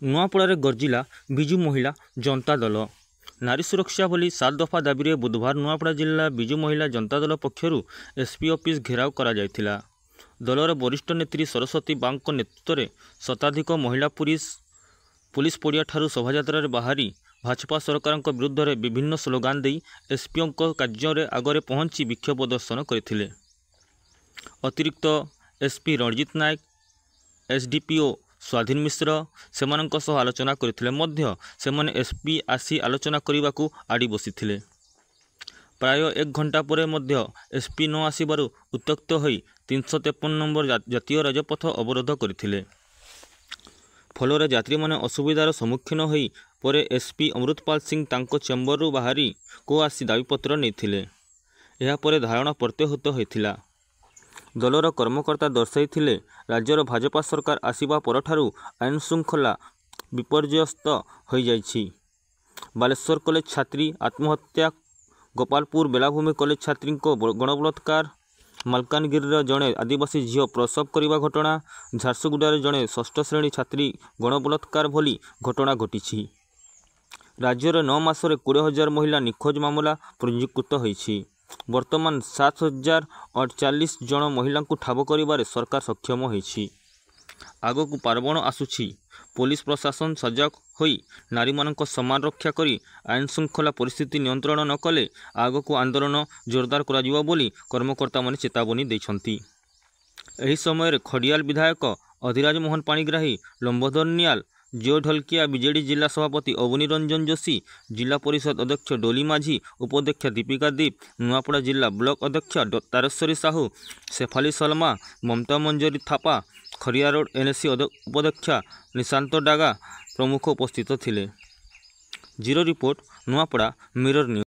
ନୂଆପଡ଼ାରେ ଗର୍ଜିଲା ବିଜୁ ମହିଳା ଜନତା ଦଳ। ନାରୀ ସୁରକ୍ଷା ବୋଲି 7 ଦଫା ଦାବିରେ ବୁଧବାର ନୂଆପଡ଼ା ଜିଲ୍ଲା ବିଜୁ ମହିଳା ଜନତା ଦଳ ପକ୍ଷରୁ ଏସ୍ପି ଅଫିସ୍ ଘେରାଉ କରାଯାଇଥିଲା। ଦଳର ବରିଷ୍ଠ ନେତ୍ରୀ ସରସ୍ୱତୀ ବାଗଙ୍କ ନେତୃତ୍ୱରେ ଶତାଧିକ ମହିଳା ପୁଲିସ ପଡ଼ିଆଠାରୁ ଶୋଭାଯାତ୍ରାରେ ବାହାରି ଭାଜପା ସରକାରଙ୍କ ବିରୁଦ୍ଧରେ ବିଭିନ୍ନ ସ୍ଲୋଗାନ ଦେଇ ଏସ୍ପିଙ୍କ କାର୍ଯ୍ୟରେ ଆଗରେ ପହଞ୍ଚି ବିକ୍ଷୋଭ ପ୍ରଦର୍ଶନ କରିଥିଲେ। ଅତିରିକ୍ତ ଏସ୍ପି ରଣଜିତ ନାୟକ, ଏସ୍ଡିପିଓ ସ୍ୱାଧୀନ ମିଶ୍ର ସେମାନଙ୍କ ସହ ଆଲୋଚନା କରିଥିଲେ ମଧ୍ୟ ସେମାନେ ଏସ୍ପି ଆସି ଆଲୋଚନା କରିବାକୁ ଆଡ଼ି ବସିଥିଲେ। ପ୍ରାୟ 1 ଘଣ୍ଟା ପରେ ମଧ୍ୟ ଏସ୍ପି ନ ଆସିବାରୁ ଉତ୍ତ୍ୟକ୍ତ ହୋଇ 353 ନମ୍ବର ଜାତୀୟ ରାଜପଥ ଅବରୋଧ କରିଥିଲେ। ଫଳରେ ଯାତ୍ରୀମାନେ ଅସୁବିଧାର ସମ୍ମୁଖୀନ ହୋଇ ପରେ ଏସ୍ପି ଅମୃତପାଲ ସିଂ ତାଙ୍କ ଚେମ୍ବରରୁ ବାହାରକୁ ଆସି ଦାବିପତ୍ର ନେଇଥିଲେ। ଏହାପରେ ଧାରଣା ପ୍ରତ୍ୟାହୃତ ହୋଇଥିଲା। ଦଳର କର୍ମକର୍ତ୍ତା ଦର୍ଶାଇଥିଲେ, ରାଜ୍ୟର ଭାଜପା ସରକାର ଆସିବା ପରଠାରୁ ଆଇନ ଶୃଙ୍ଖଳା ବିପର୍ଯ୍ୟସ୍ତ ହୋଇଯାଇଛି। ବାଲେଶ୍ୱର କଲେଜ ଛାତ୍ରୀ ଆତ୍ମହତ୍ୟା, ଗୋପାଳପୁର ବେଳାଭୂମି କଲେଜ ଛାତ୍ରୀଙ୍କ ଗଣବଳାତ୍କାର, ମାଲକାନଗିରିର ଜଣେ ଆଦିବାସୀ ଝିଅ ପ୍ରସବ କରିବା ଘଟଣା, ଝାରସୁଗୁଡ଼ାରେ ଜଣେ 6ଷ ଶ୍ରେଣୀ ଛାତ୍ରୀ ଗଣବଳାତ୍କାର ଭଳି ଘଟଣା ଘଟିଛି। ରାଜ୍ୟରେ 9 ମାସରେ 20,000 ମହିଳା ନିଖୋଜ ମାମଲା ପଞ୍ଜୀକୃତ ହୋଇଛି। ବର୍ତ୍ତମାନ 7,048 ଜଣ ମହିଳାଙ୍କୁ ଠାବ କରିବାରେ ସରକାର ସକ୍ଷମ ହୋଇଛି। ଆଗକୁ ପାର୍ବଣ ଆସୁଛି। ପୋଲିସ ପ୍ରଶାସନ ସଜାଗ ହୋଇ ନାରୀମାନଙ୍କ ସମ୍ମାନ ରକ୍ଷା କରି ଆଇନ ଶୃଙ୍ଖଳା ପରିସ୍ଥିତି ନିୟନ୍ତ୍ରଣ ନ କଲେ ଆଗକୁ ଆନ୍ଦୋଳନ ଜୋରଦାର କରାଯିବ ବୋଲି କର୍ମକର୍ତ୍ତାମାନେ ଚେତାବନୀ ଦେଇଛନ୍ତି। ଏହି ସମୟରେ ଖଡ଼ିଆଲ ବିଧାୟକ ଅଧିରାଜ ମୋହନ ପାଣିଗ୍ରାହୀ, ଲମ୍ବୋଦର ନିଆଲ, ଜିଓ ଢଲକିଆ, ବିଜେଡି ଜିଲ୍ଲା ସଭାପତି ଅବନୀ ରଞ୍ଜନ ଯୋଶୀ, ଜିଲ୍ଲା ପରିଷଦ ଅଧ୍ୟକ୍ଷ ଡୋଲି ମାଝୀ, ଉପାଧ୍ୟକ୍ଷା ଦୀପିକା ଦୀପ, ନୂଆପଡ଼ା ଜିଲ୍ଲା ବ୍ଲକ ଅଧ୍ୟକ୍ଷ ତାରେଶ୍ୱରୀ ସାହୁ, ଶେଫାଲି ସଲମା, ମମତା ମଞ୍ଜରୀ ଥାପା, ଖରିଆର ରୋଡ ଏନ୍ଏସି ଉପାଧ୍ୟକ୍ଷା ନିଶାନ୍ତ ଡାଗା ପ୍ରମୁଖ ଉପସ୍ଥିତ ଥିଲେ। Bureau report, Nuapada, mirror news.